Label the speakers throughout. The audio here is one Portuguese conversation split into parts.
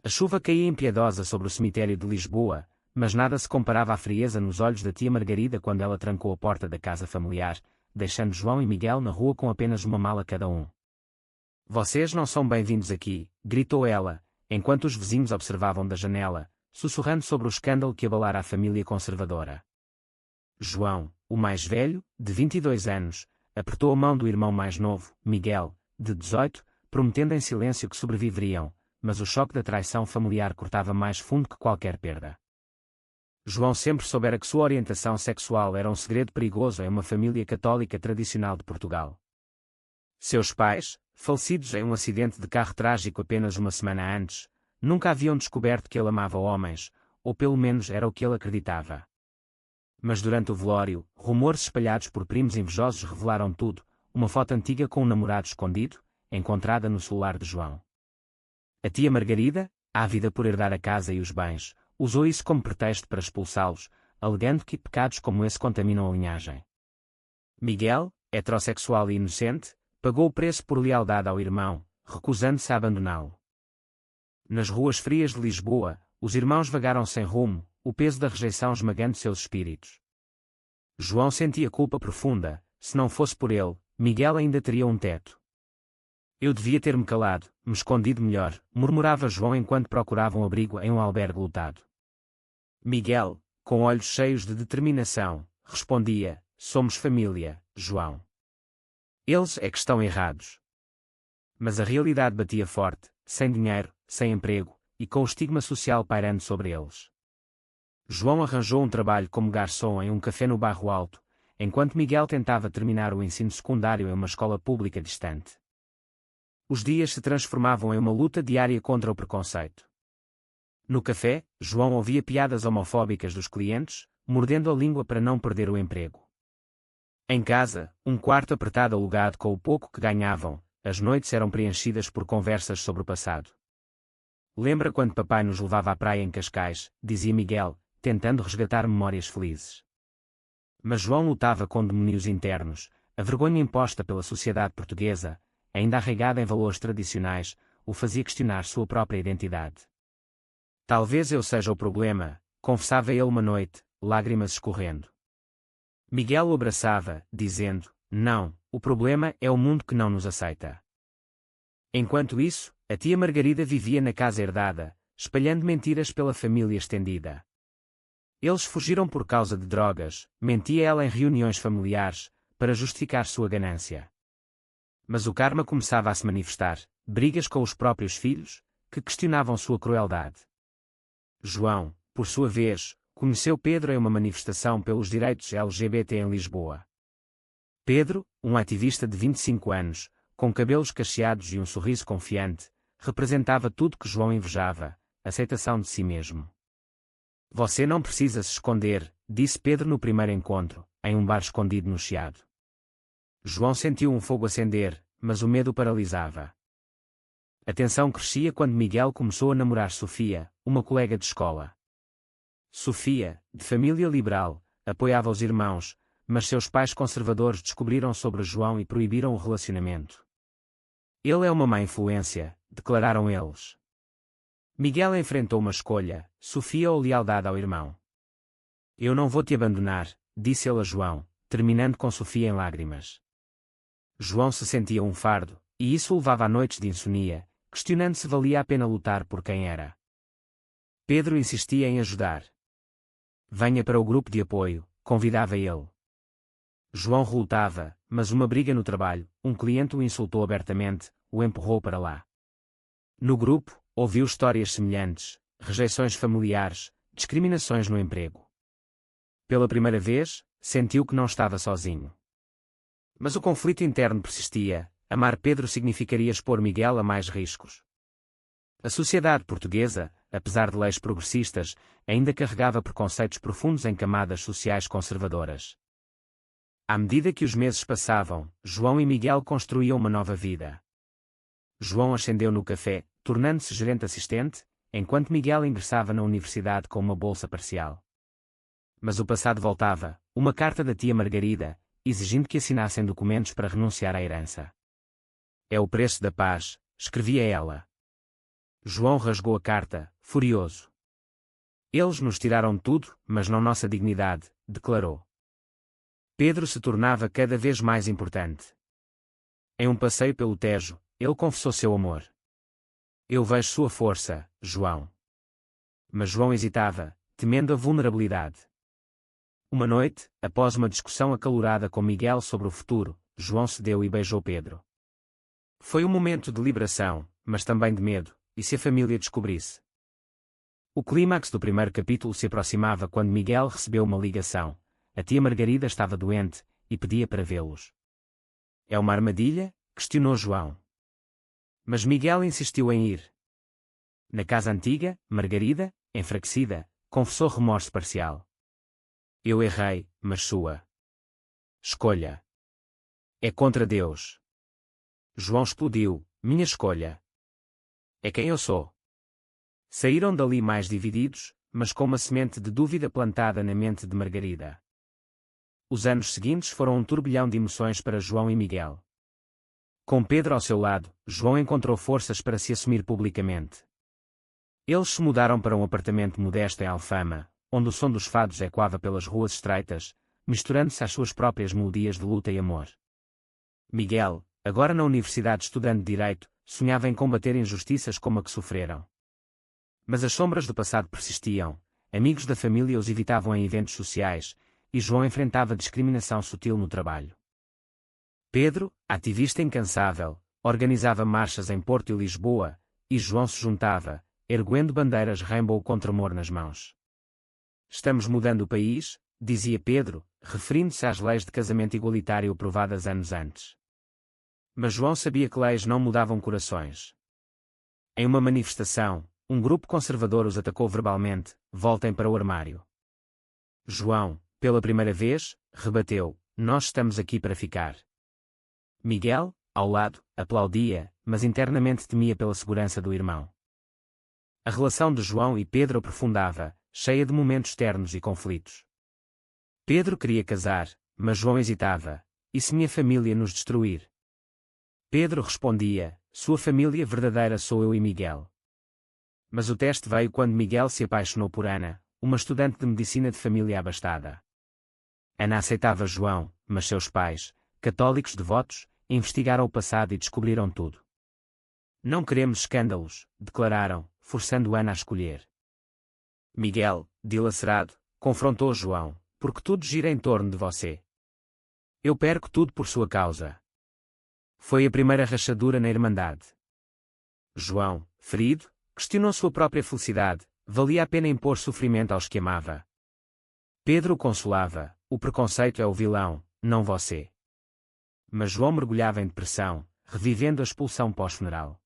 Speaker 1: A chuva caía impiedosa sobre o cemitério de Lisboa, mas nada se comparava à frieza nos olhos da tia Margarida quando ela trancou a porta da casa familiar, deixando João e Miguel na rua com apenas uma mala cada um. "Vocês não são bem-vindos aqui", gritou ela, enquanto os vizinhos observavam da janela, sussurrando sobre o escândalo que abalara a família conservadora. João, o mais velho, de 22 anos, apertou a mão do irmão mais novo, Miguel, de 18, prometendo em silêncio que sobreviveriam, mas o choque da traição familiar cortava mais fundo que qualquer perda. João sempre soubera que sua orientação sexual era um segredo perigoso em uma família católica tradicional de Portugal. Seus pais, falecidos em um acidente de carro trágico apenas uma semana antes, nunca haviam descoberto que ele amava homens, ou pelo menos era o que ele acreditava. Mas durante o velório, rumores espalhados por primos invejosos revelaram tudo, uma foto antiga com um namorado escondido, encontrada no celular de João. A tia Margarida, ávida por herdar a casa e os bens, usou isso como pretexto para expulsá-los, alegando que pecados como esse contaminam a linhagem. Miguel, heterossexual e inocente, pagou o preço por lealdade ao irmão, recusando-se a abandoná-lo. Nas ruas frias de Lisboa, os irmãos vagaram sem rumo, o peso da rejeição esmagando seus espíritos. João sentia culpa profunda, se não fosse por ele, Miguel ainda teria um teto. "Eu devia ter-me calado, me escondido melhor", murmurava João enquanto procurava um abrigo em um albergue lotado. Miguel, com olhos cheios de determinação, respondia: "Somos família, João. Eles é que estão errados." Mas a realidade batia forte, sem dinheiro, sem emprego, e com o estigma social pairando sobre eles. João arranjou um trabalho como garçom em um café no Bairro Alto, enquanto Miguel tentava terminar o ensino secundário em uma escola pública distante. Os dias se transformavam em uma luta diária contra o preconceito. No café, João ouvia piadas homofóbicas dos clientes, mordendo a língua para não perder o emprego. Em casa, um quarto apertado alugado com o pouco que ganhavam, as noites eram preenchidas por conversas sobre o passado. "Lembra quando papai nos levava à praia em Cascais?", dizia Miguel, tentando resgatar memórias felizes. Mas João lutava com demónios internos, a vergonha imposta pela sociedade portuguesa, ainda arraigada em valores tradicionais, o fazia questionar sua própria identidade. "Talvez eu seja o problema", confessava ele uma noite, lágrimas escorrendo. Miguel o abraçava, dizendo: "Não, o problema é o mundo que não nos aceita." Enquanto isso, a tia Margarida vivia na casa herdada, espalhando mentiras pela família estendida. Eles fugiram por causa de drogas, mentia ela em reuniões familiares, para justificar sua ganância. Mas o karma começava a se manifestar, brigas com os próprios filhos, que questionavam sua crueldade. João, por sua vez, conheceu Pedro em uma manifestação pelos direitos LGBT em Lisboa. Pedro, um ativista de 25 anos, com cabelos cacheados e um sorriso confiante, representava tudo que João invejava, aceitação de si mesmo. "Você não precisa se esconder", disse Pedro no primeiro encontro, em um bar escondido no Chiado. João sentiu um fogo acender, mas o medo o paralisava. A tensão crescia quando Miguel começou a namorar Sofia, uma colega de escola. Sofia, de família liberal, apoiava os irmãos, mas seus pais conservadores descobriram sobre João e proibiram o relacionamento. "Ele é uma má influência", declararam eles. Miguel enfrentou uma escolha: Sofia ou lealdade ao irmão. "Eu não vou te abandonar", disse ele a João, terminando com Sofia em lágrimas. João se sentia um fardo, e isso o levava a noites de insônia, questionando se valia a pena lutar por quem era. Pedro insistia em ajudar. "Venha para o grupo de apoio", convidava ele. João relutava, mas uma briga no trabalho, um cliente o insultou abertamente, o empurrou para lá. No grupo, ouviu histórias semelhantes, rejeições familiares, discriminações no emprego. Pela primeira vez, sentiu que não estava sozinho. Mas o conflito interno persistia. Amar Pedro significaria expor Miguel a mais riscos. A sociedade portuguesa, apesar de leis progressistas, ainda carregava preconceitos profundos em camadas sociais conservadoras. À medida que os meses passavam, João e Miguel construíam uma nova vida. João ascendeu no café, tornando-se gerente assistente, enquanto Miguel ingressava na universidade com uma bolsa parcial. Mas o passado voltava, uma carta da tia Margarida, exigindo que assinassem documentos para renunciar à herança. "É o preço da paz", escrevia ela. João rasgou a carta, furioso. Eles nos tiraram tudo, mas não nossa dignidade, declarou. Pedro se tornava cada vez mais importante. Em um passeio pelo Tejo, ele confessou seu amor. Eu vejo sua força, João. Mas João hesitava, temendo a vulnerabilidade. Uma noite, após uma discussão acalorada com Miguel sobre o futuro, João cedeu e beijou Pedro. Foi um momento de liberação, mas também de medo, e se a família descobrisse? O clímax do primeiro capítulo se aproximava quando Miguel recebeu uma ligação. A tia Margarida estava doente, e pedia para vê-los. É uma armadilha? Questionou João. Mas Miguel insistiu em ir. Na casa antiga, Margarida, enfraquecida, confessou remorso parcial. Eu errei, mas sua escolha é contra Deus. João explodiu, minha escolha é quem eu sou. Saíram dali mais divididos, mas com uma semente de dúvida plantada na mente de Margarida. Os anos seguintes foram um turbilhão de emoções para João e Miguel. Com Pedro ao seu lado, João encontrou forças para se assumir publicamente. Eles se mudaram para um apartamento modesto em Alfama, onde o som dos fados ecoava pelas ruas estreitas, misturando-se às suas próprias melodias de luta e amor. Miguel, agora na universidade estudando Direito, sonhava em combater injustiças como a que sofreram. Mas as sombras do passado persistiam, amigos da família os evitavam em eventos sociais, e João enfrentava discriminação sutil no trabalho. Pedro, ativista incansável, organizava marchas em Porto e Lisboa, e João se juntava, erguendo bandeiras Rainbow contra o amor nas mãos. Estamos mudando o país, dizia Pedro, referindo-se às leis de casamento igualitário aprovadas anos antes. Mas João sabia que leis não mudavam corações. Em uma manifestação, um grupo conservador os atacou verbalmente, voltem para o armário. João, pela primeira vez, rebateu, nós estamos aqui para ficar. Miguel, ao lado, aplaudia, mas internamente temia pela segurança do irmão. A relação de João e Pedro aprofundava, cheia de momentos ternos e conflitos. Pedro queria casar, mas João hesitava, e se minha família nos destruir? Pedro respondia, sua família verdadeira sou eu e Miguel. Mas o teste veio quando Miguel se apaixonou por Ana, uma estudante de medicina de família abastada. Ana aceitava João, mas seus pais, católicos devotos, investigaram o passado e descobriram tudo. Não queremos escândalos, declararam, forçando Ana a escolher. Miguel, dilacerado, confrontou João, porque tudo gira em torno de você. Eu perco tudo por sua causa. Foi a primeira rachadura na Irmandade. João, ferido, questionou sua própria felicidade, valia a pena impor sofrimento aos que amava. Pedro o consolava, o preconceito é o vilão, não você. Mas João mergulhava em depressão, revivendo a expulsão pós-funeral.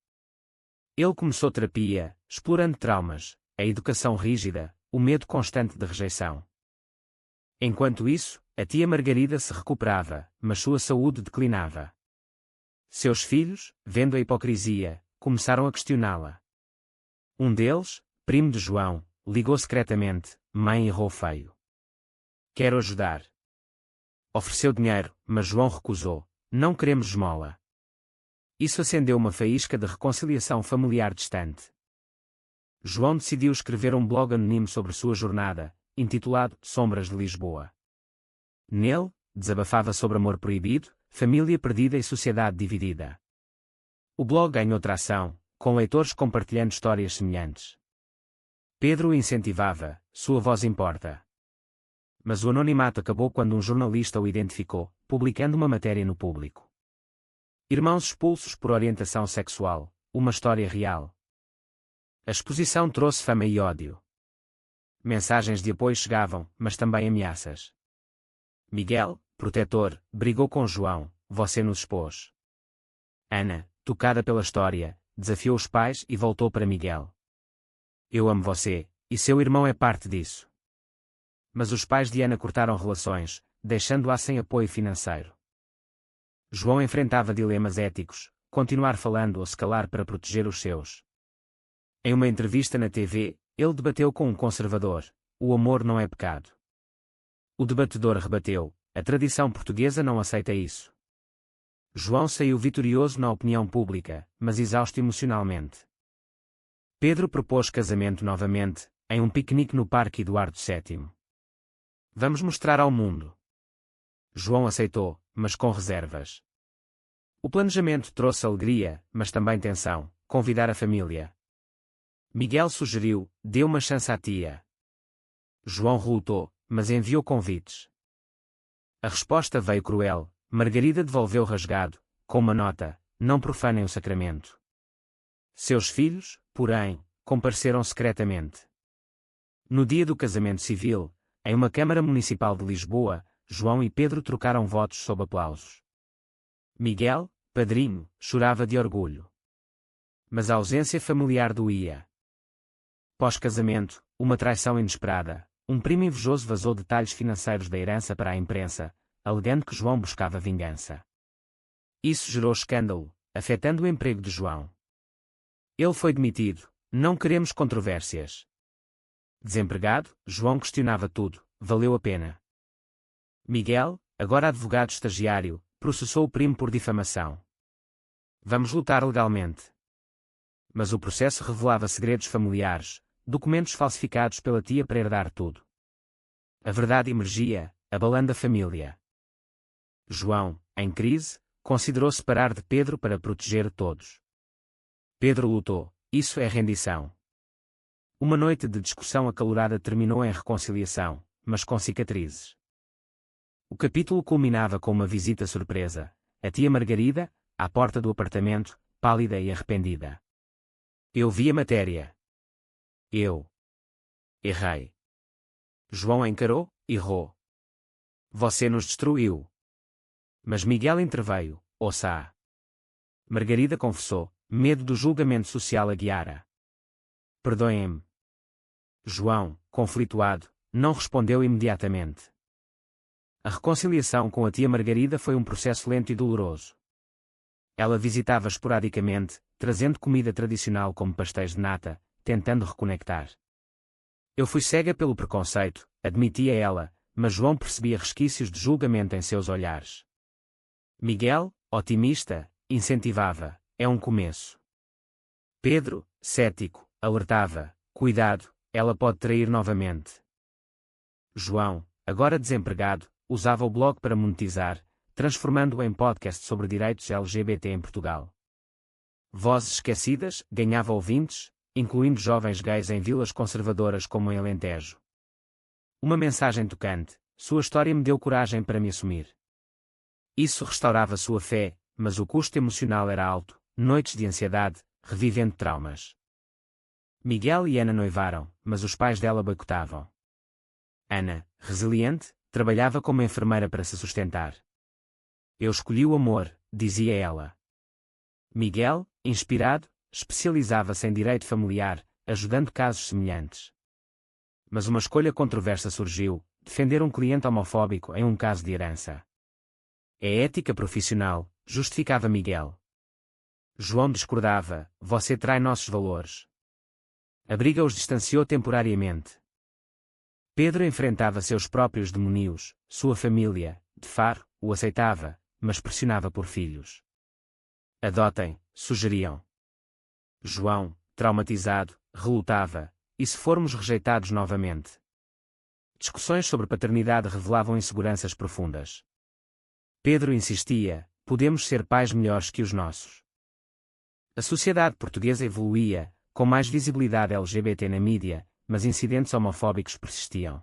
Speaker 1: Ele começou terapia, explorando traumas, a educação rígida, o medo constante de rejeição. Enquanto isso, a tia Margarida se recuperava, mas sua saúde declinava. Seus filhos, vendo a hipocrisia, começaram a questioná-la. Um deles, primo de João, ligou secretamente, mãe errou feio. Quero ajudar. Ofereceu dinheiro, mas João recusou, não queremos esmola. Isso acendeu uma faísca de reconciliação familiar distante. João decidiu escrever um blog anónimo sobre sua jornada, intitulado Sombras de Lisboa. Nele, desabafava sobre amor proibido, família perdida e sociedade dividida. O blog ganhou tração, com leitores compartilhando histórias semelhantes. Pedro o incentivava, sua voz importa. Mas o anonimato acabou quando um jornalista o identificou, publicando uma matéria no Público. Irmãos expulsos por orientação sexual, uma história real. A exposição trouxe fama e ódio. Mensagens de apoio chegavam, mas também ameaças. Miguel, protetor, brigou com João, você nos expôs. Ana, tocada pela história, desafiou os pais e voltou para Miguel. Eu amo você, e seu irmão é parte disso. Mas os pais de Ana cortaram relações, deixando-a sem apoio financeiro. João enfrentava dilemas éticos, continuar falando ou se calar para proteger os seus. Em uma entrevista na TV, ele debateu com um conservador, o amor não é pecado. O debatedor rebateu, a tradição portuguesa não aceita isso. João saiu vitorioso na opinião pública, mas exausto emocionalmente. Pedro propôs casamento novamente, em um piquenique no Parque Eduardo VII. Vamos mostrar ao mundo. João aceitou, mas com reservas. O planejamento trouxe alegria, mas também tensão: convidar a família. Miguel sugeriu: dê uma chance à tia. João relutou, mas enviou convites. A resposta veio cruel. Margarida devolveu rasgado, com uma nota: não profanem o sacramento. Seus filhos, porém, compareceram secretamente. No dia do casamento civil, em uma Câmara Municipal de Lisboa, João e Pedro trocaram votos sob aplausos. Miguel, padrinho, chorava de orgulho. Mas a ausência familiar doía. Pós-casamento, uma traição inesperada. Um primo invejoso vazou detalhes financeiros da herança para a imprensa, alegando que João buscava vingança. Isso gerou escândalo, afetando o emprego de João. Ele foi demitido. Não queremos controvérsias. Desempregado, João questionava tudo: valeu a pena? Miguel, agora advogado estagiário, processou o primo por difamação. Vamos lutar legalmente. Mas o processo revelava segredos familiares, documentos falsificados pela tia para herdar tudo. A verdade emergia, abalando a família. João, em crise, considerou separar de Pedro para proteger todos. Pedro lutou: isso é rendição. Uma noite de discussão acalorada terminou em reconciliação, mas com cicatrizes. O capítulo culminava com uma visita surpresa: a tia Margarida, à porta do apartamento, pálida e arrependida. Eu vi a matéria. Eu errei. João encarou, errou. Você nos destruiu. Mas Miguel interveio: ouça. Margarida confessou: medo do julgamento social a guiara. Perdoem-me. João, conflituado, não respondeu imediatamente. A reconciliação com a tia Margarida foi um processo lento e doloroso. Ela visitava esporadicamente, trazendo comida tradicional como pastéis de nata, tentando reconectar. Eu fui cega pelo preconceito, admitia ela, mas João percebia resquícios de julgamento em seus olhares. Miguel, otimista, incentivava: é um começo. Pedro, cético, alertava: cuidado, ela pode trair novamente. João, agora desempregado, usava o blog para monetizar, transformando-o em podcast sobre direitos LGBT em Portugal. Vozes Esquecidas ganhava ouvintes, incluindo jovens gays em vilas conservadoras como em Alentejo. Uma mensagem tocante: sua história me deu coragem para me assumir. Isso restaurava sua fé, mas o custo emocional era alto: noites de ansiedade, revivendo traumas. Miguel e Ana noivaram, mas os pais dela boicotavam. Ana, resiliente, trabalhava como enfermeira para se sustentar. Eu escolhi o amor, dizia ela. Miguel, inspirado, especializava-se em direito familiar, ajudando casos semelhantes. Mas uma escolha controversa surgiu: defender um cliente homofóbico em um caso de herança. É ética profissional, justificava Miguel. João discordava: você trai nossos valores. A briga os distanciou temporariamente. Pedro enfrentava seus próprios demónios: sua família, de Faro, o aceitava, mas pressionava por filhos. Adotem, sugeriam. João, traumatizado, relutava: e se formos rejeitados novamente? Discussões sobre paternidade revelavam inseguranças profundas. Pedro insistia: podemos ser pais melhores que os nossos. A sociedade portuguesa evoluía, com mais visibilidade LGBT na mídia, mas incidentes homofóbicos persistiam.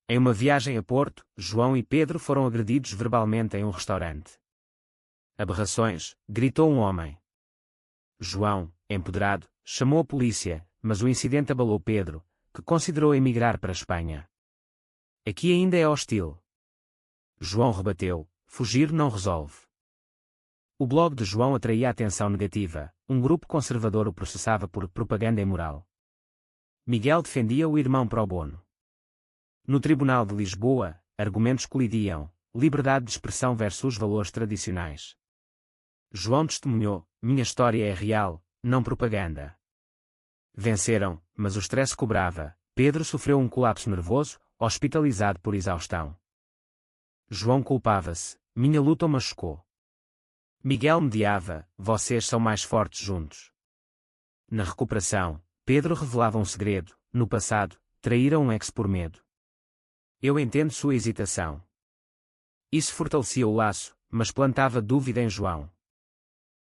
Speaker 1: Em uma viagem a Porto, João e Pedro foram agredidos verbalmente em um restaurante. Aberrações, gritou um homem. João, empoderado, chamou a polícia, mas o incidente abalou Pedro, que considerou emigrar para a Espanha. Aqui ainda é hostil. João rebateu: fugir não resolve. O blog de João atraía atenção negativa: um grupo conservador o processava por propaganda imoral. Miguel defendia o irmão pro bono. No Tribunal de Lisboa, argumentos colidiam: liberdade de expressão versus valores tradicionais. João testemunhou: minha história é real, não propaganda. Venceram, mas o stress cobrava. Pedro sofreu um colapso nervoso, hospitalizado por exaustão. João culpava-se: minha luta o machucou. Miguel mediava: vocês são mais fortes juntos. Na recuperação, Pedro revelava um segredo: no passado, traíra um ex por medo. Eu entendo sua hesitação. Isso fortalecia o laço, mas plantava dúvida em João.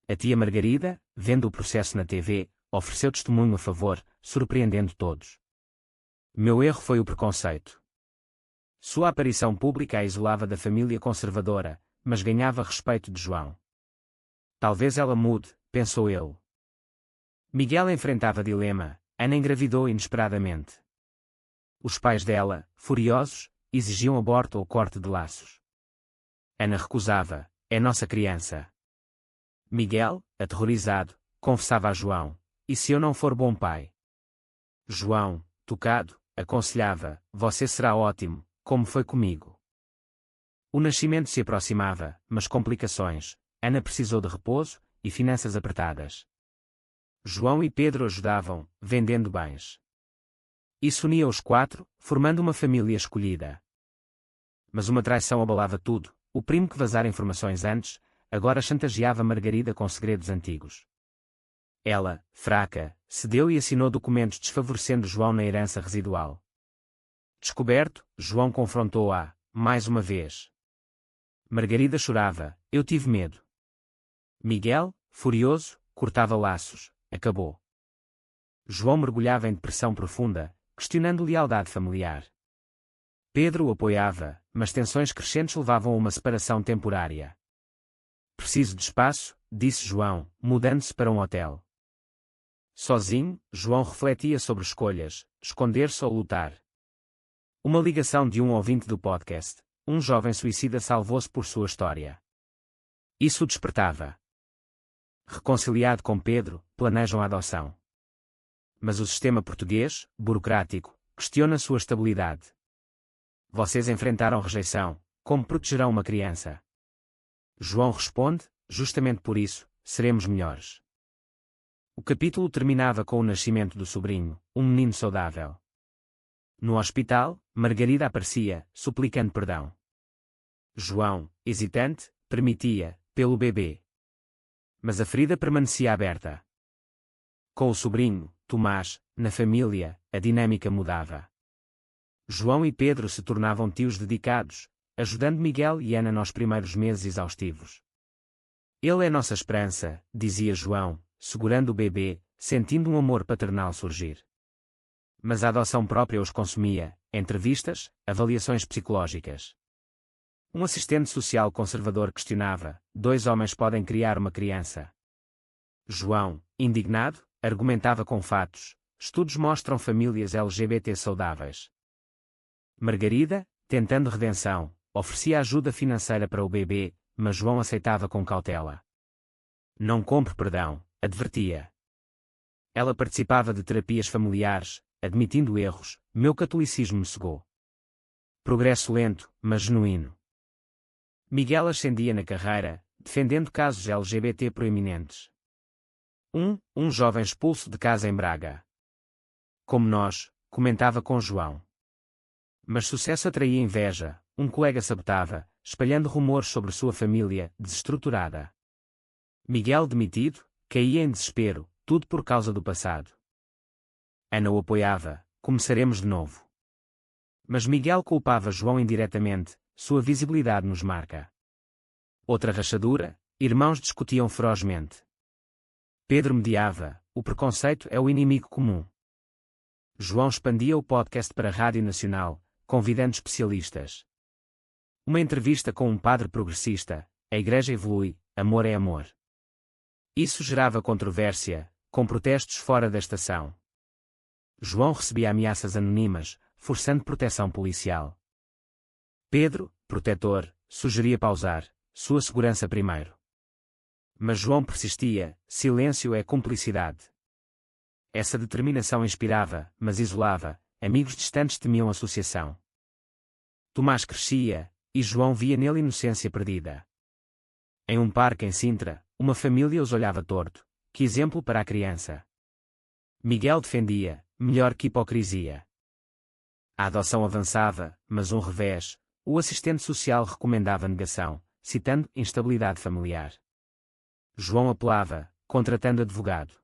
Speaker 1: A tia Margarida, vendo o processo na TV, ofereceu testemunho a favor, surpreendendo todos. Meu erro foi o preconceito. Sua aparição pública a isolava da família conservadora, mas ganhava respeito de João. Talvez ela mude, pensou ele. Miguel enfrentava dilema. Ana engravidou inesperadamente. Os pais dela, furiosos, exigiam aborto ou corte de laços. Ana recusava: é nossa criança. Miguel, aterrorizado, confessava a João: e se eu não for bom pai? João, tocado, aconselhava: você será ótimo, como foi comigo. O nascimento se aproximava, mas complicações. Ana precisou de repouso e finanças apertadas. João e Pedro ajudavam, vendendo bens. Isso unia os quatro, formando uma família escolhida. Mas uma traição abalava tudo. O primo que vazara informações antes, agora chantageava Margarida com segredos antigos. Ela, fraca, cedeu e assinou documentos desfavorecendo João na herança residual. Descoberto, João confrontou-a, mais uma vez. Margarida chorava: eu tive medo. Miguel, furioso, cortava laços: acabou. João mergulhava em depressão profunda, questionando lealdade familiar. Pedro o apoiava, mas tensões crescentes levavam a uma separação temporária. Preciso de espaço, disse João, mudando-se para um hotel. Sozinho, João refletia sobre escolhas: esconder-se ou lutar. Uma ligação de um ouvinte do podcast: um jovem suicida salvou-se por sua história. Isso o despertava. Reconciliado com Pedro, planejam a adoção. Mas o sistema português, burocrático, questiona sua estabilidade. Vocês enfrentaram rejeição, como protegerão uma criança? João responde: justamente por isso, seremos melhores. O capítulo terminava com o nascimento do sobrinho, um menino saudável. No hospital, Margarida aparecia, suplicando perdão. João, hesitante, permitia, pelo bebê. Mas a ferida permanecia aberta. Com o sobrinho, Tomás, na família, a dinâmica mudava. João e Pedro se tornavam tios dedicados, ajudando Miguel e Ana nos primeiros meses exaustivos. Ele é nossa esperança, dizia João, segurando o bebê, sentindo um amor paternal surgir. Mas a adoção própria os consumia: entrevistas, avaliações psicológicas. Um assistente social conservador questionava: 2 homens podem criar uma criança? João, indignado, argumentava com fatos: estudos mostram famílias LGBT saudáveis. Margarida, tentando redenção, oferecia ajuda financeira para o bebê, mas João aceitava com cautela. Não compre perdão, advertia. Ela participava de terapias familiares, admitindo erros: meu catolicismo me cegou. Progresso lento, mas genuíno. Miguel ascendia na carreira, defendendo casos LGBT proeminentes. Um jovem expulso de casa em Braga. Como nós, comentava com João. Mas sucesso atraía inveja: um colega sabotava, espalhando rumores sobre sua família, desestruturada. Miguel demitido, caía em desespero, tudo por causa do passado. Ana o apoiava: começaremos de novo. Mas Miguel culpava João indiretamente: sua visibilidade nos marca. Outra rachadura: irmãos discutiam ferozmente. Pedro mediava: o preconceito é o inimigo comum. João expandia o podcast para a Rádio Nacional, convidando especialistas. Uma entrevista com um padre progressista: a igreja evolui, amor é amor. Isso gerava controvérsia, com protestos fora da estação. João recebia ameaças anônimas, forçando proteção policial. Pedro, protetor, sugeria pausar: sua segurança primeiro. Mas João persistia: silêncio é cumplicidade. Essa determinação inspirava, mas isolava: amigos distantes temiam associação. Tomás crescia, e João via nele inocência perdida. Em um parque em Sintra, uma família os olhava torto: que exemplo para a criança. Miguel defendia: melhor que hipocrisia. A adoção avançava, mas um revés: o assistente social recomendava negação, citando instabilidade familiar. João apelava, contratando advogado.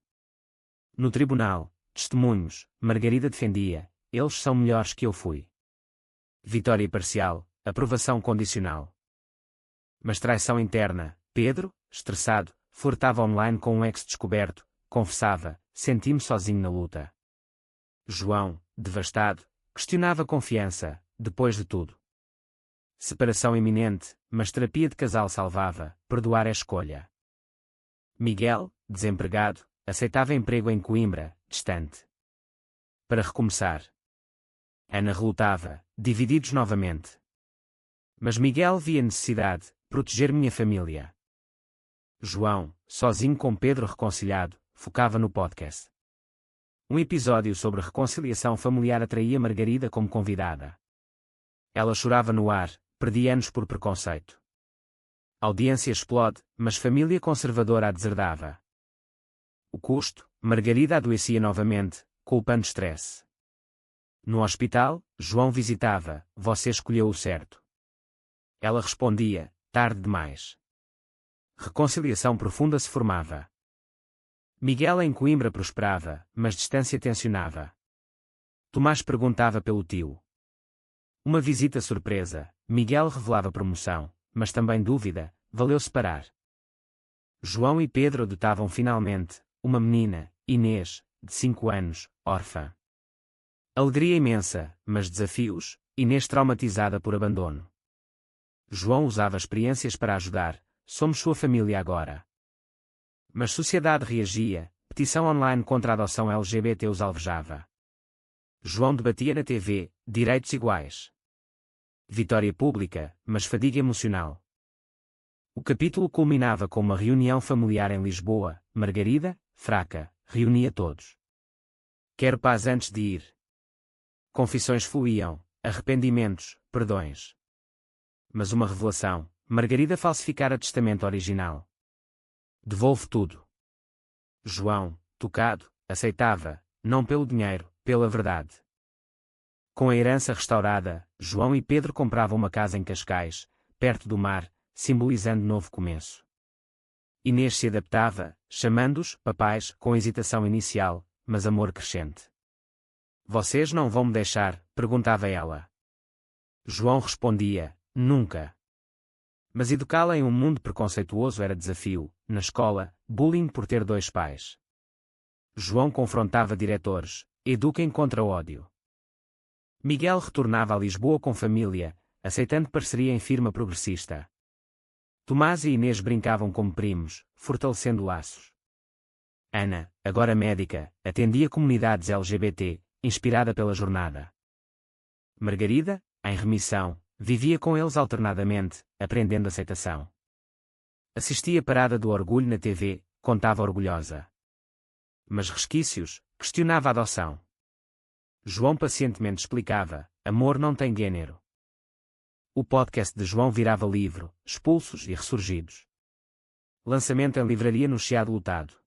Speaker 1: No tribunal, testemunhos, Margarida defendia: eles são melhores que eu fui. Vitória parcial, aprovação condicional. Mas traição interna, Pedro, estressado, flertava online com um ex descoberto, confessava: senti-me sozinho na luta. João, devastado, questionava a confiança, depois de tudo. Separação iminente, mas terapia de casal salvava: perdoar é escolha. Miguel, desempregado, aceitava emprego em Coimbra, distante. Para recomeçar. Ana relutava: divididos novamente. Mas Miguel via necessidade: proteger minha família. João, sozinho com Pedro reconciliado, focava no podcast. Um episódio sobre reconciliação familiar atraía Margarida como convidada. Ela chorava no ar: perdi anos por preconceito. Audiência explode, mas família conservadora a deserdava. O custo, Margarida adoecia novamente, culpando estresse. No hospital, João visitava: você escolheu o certo. Ela respondia: tarde demais. Reconciliação profunda se formava. Miguel em Coimbra prosperava, mas distância tensionava. Tomás perguntava pelo tio. Uma visita surpresa, Miguel revelava promoção, mas também dúvida: valeu separar. João e Pedro adotavam finalmente uma menina, Inês, de 5 anos, órfã. Alegria imensa, mas desafios, Inês traumatizada por abandono. João usava experiências para ajudar: somos sua família agora. Mas sociedade reagia: petição online contra a adoção LGBT os alvejava. João debatia na TV: direitos iguais. Vitória pública, mas fadiga emocional. O capítulo culminava com uma reunião familiar em Lisboa. Margarida, fraca, reunia todos. Quero paz antes de ir. Confissões fluíam, arrependimentos, perdões. Mas uma revelação: Margarida falsificara testamento original. Devolve tudo. João, tocado, aceitava, não pelo dinheiro, pela verdade. Com a herança restaurada, João e Pedro compravam uma casa em Cascais, perto do mar, simbolizando novo começo. Inês se adaptava, chamando-os papais com hesitação inicial, mas amor crescente. Vocês não vão me deixar? Perguntava ela. João respondia: nunca. Mas educá-la em um mundo preconceituoso era desafio. Na escola, bullying por ter 2 pais. João confrontava diretores: eduquem contra o ódio. Miguel retornava a Lisboa com família, aceitando parceria em firma progressista. Tomás e Inês brincavam como primos, fortalecendo laços. Ana, agora médica, atendia comunidades LGBT, inspirada pela jornada. Margarida, em remissão, vivia com eles alternadamente, aprendendo aceitação. Assistia Parada do Orgulho na TV, contava orgulhosa. Mas resquícios, questionava a adoção. João pacientemente explicava: amor não tem gênero. O podcast de João virava livro: Expulsos e Ressurgidos. Lançamento em livraria no Chiado lotado.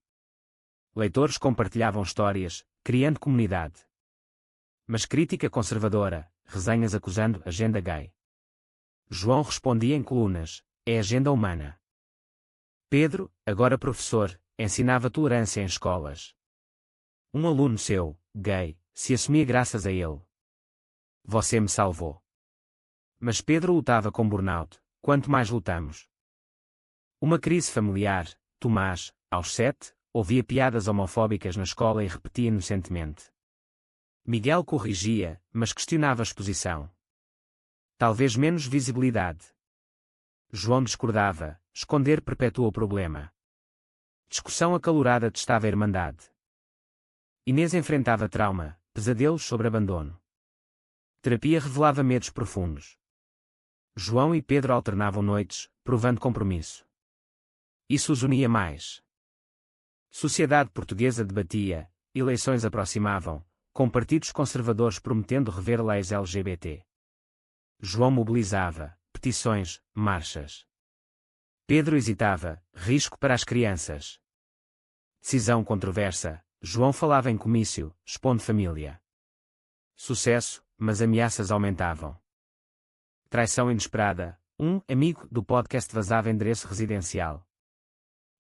Speaker 1: Leitores compartilhavam histórias, criando comunidade. Mas crítica conservadora, resenhas acusando agenda gay. João respondia em colunas: é agenda humana. Pedro, agora professor, ensinava tolerância em escolas. Um aluno seu, gay, se assumia graças a ele. Você me salvou. Mas Pedro lutava com burnout: quanto mais lutamos. Uma crise familiar, Tomás, aos 7, ouvia piadas homofóbicas na escola e repetia inocentemente. Miguel corrigia, mas questionava a exposição. Talvez menos visibilidade. João discordava: esconder perpetua o problema. Discussão acalorada testava a irmandade. Inês enfrentava trauma, pesadelos sobre abandono. Terapia revelava medos profundos. João e Pedro alternavam noites, provando compromisso. Isso os unia mais. Sociedade portuguesa debatia, eleições aproximavam, com partidos conservadores prometendo rever leis LGBT. João mobilizava, petições, marchas. Pedro hesitava, risco para as crianças. Decisão controversa, João falava em comício, expondo família. Sucesso, mas ameaças aumentavam. Traição inesperada, um amigo do podcast vazava endereço residencial.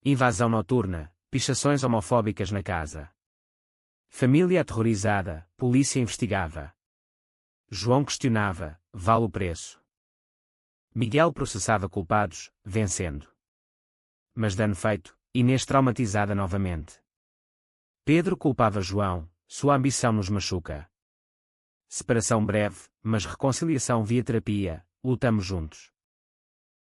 Speaker 1: Invasão noturna, pichações homofóbicas na casa. Família aterrorizada, polícia investigava. João questionava, vale o preço. Miguel processava culpados, vencendo. Mas dano feito, Inês traumatizada novamente. Pedro culpava João, sua ambição nos machuca. Separação breve, mas reconciliação via terapia, lutamos juntos.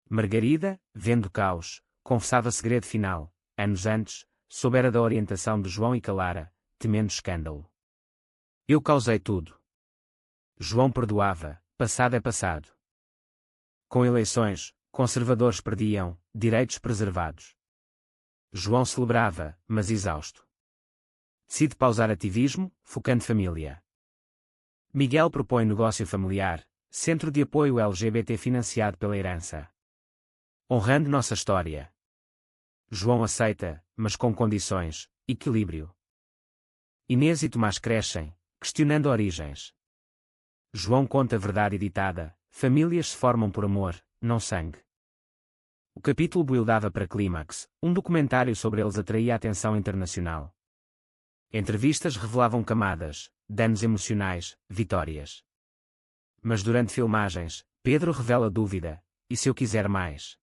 Speaker 1: Margarida, vendo o caos, confessava segredo final, anos antes, soubera da orientação de João e calara, temendo escândalo. Eu causei tudo. João perdoava, passado é passado. Com eleições, conservadores perdiam, direitos preservados. João celebrava, mas exausto. Decide pausar ativismo, focando família. Miguel propõe negócio familiar, centro de apoio LGBT financiado pela herança. Honrando nossa história. João aceita, mas com condições, equilíbrio. Inês e Tomás crescem, questionando origens. João conta a verdade editada, famílias se formam por amor, não sangue. O capítulo buildava para clímax, um documentário sobre eles atraía a atenção internacional. Entrevistas revelavam camadas, danos emocionais, vitórias. Mas durante filmagens, Pedro revela dúvida, e se eu quiser mais?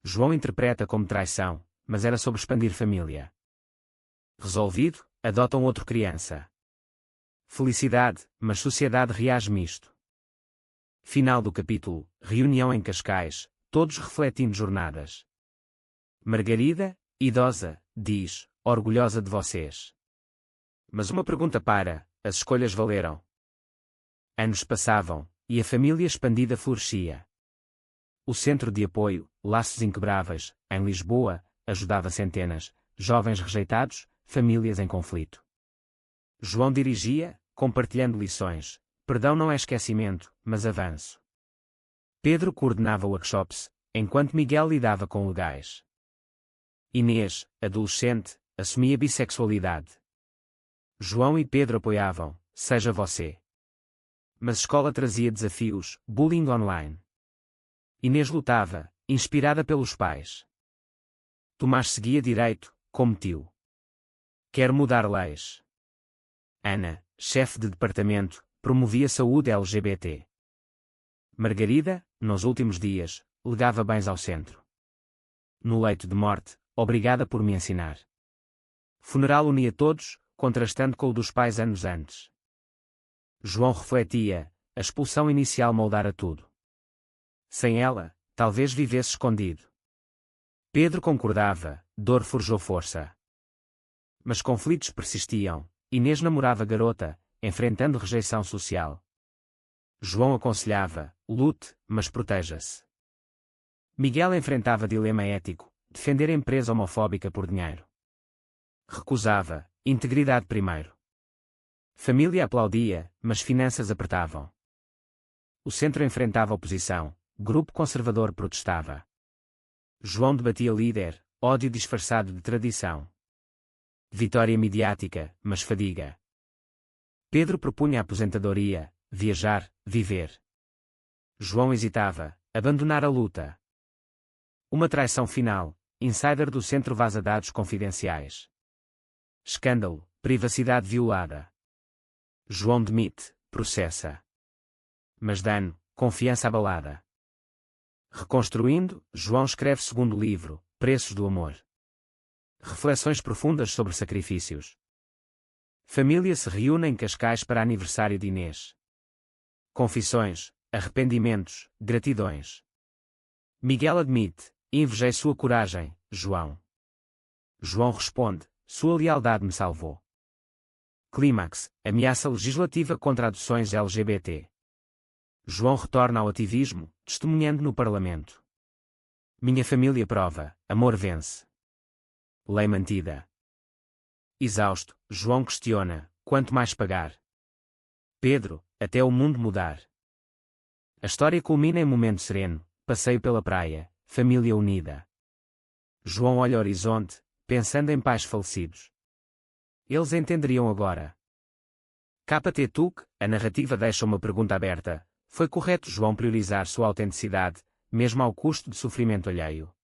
Speaker 1: João interpreta como traição, mas era sobre expandir família. Resolvido, adotam outro criança. Felicidade, mas sociedade reage misto. Final do capítulo, reunião em Cascais, todos refletindo jornadas. Margarida, idosa, diz, orgulhosa de vocês. Mas uma pergunta para, as escolhas valeram. Anos passavam, e a família expandida florescia. O centro de apoio, Laços Inquebráveis, em Lisboa, ajudava centenas, jovens rejeitados, famílias em conflito. João dirigia, compartilhando lições. Perdão não é esquecimento, mas avanço. Pedro coordenava workshops, enquanto Miguel lidava com legais. Inês, adolescente, assumia bissexualidade. João e Pedro apoiavam, seja você. Mas escola trazia desafios, bullying online. Inês lutava, inspirada pelos pais. Tomás seguia direito, como tio. Quer mudar leis. Ana, chefe de departamento, promovia saúde LGBT. Margarida, nos últimos dias, legava bens ao centro. No leito de morte, obrigada por me ensinar. Funeral unia todos, contrastando com o dos pais anos antes. João refletia, a expulsão inicial moldara tudo. Sem ela, talvez vivesse escondido. Pedro concordava, dor forjou força. Mas conflitos persistiam, Inês namorava garota, enfrentando rejeição social. João aconselhava, lute, mas proteja-se. Miguel enfrentava dilema ético, defender empresa homofóbica por dinheiro. Recusava, integridade primeiro. Família aplaudia, mas finanças apertavam. O centro enfrentava oposição, grupo conservador protestava. João debatia líder, ódio disfarçado de tradição. Vitória midiática, mas fadiga. Pedro propunha a aposentadoria, viajar, viver. João hesitava, abandonar a luta. Uma traição final, insider do centro vaza dados confidenciais. Escândalo, privacidade violada. João demite, processa. Mas dano, confiança abalada. Reconstruindo, João escreve segundo livro, Preços do Amor. Reflexões profundas sobre sacrifícios. Família se reúne em Cascais para aniversário de Inês. Confissões, arrependimentos, gratidões. Miguel admite, invejei sua coragem, João. João responde, sua lealdade me salvou. Clímax, ameaça legislativa contra adoções LGBT. João retorna ao ativismo, testemunhando no Parlamento. Minha família prova, amor vence. Lei mantida. Exausto, João questiona, quanto mais pagar? Pedro, até o mundo mudar. A história culmina em momento sereno, passeio pela praia, família unida. João olha o horizonte, pensando em pais falecidos. Eles entenderiam agora. KT Tuc, a narrativa deixa uma pergunta aberta. Foi correto João priorizar sua autenticidade, mesmo ao custo de sofrimento alheio?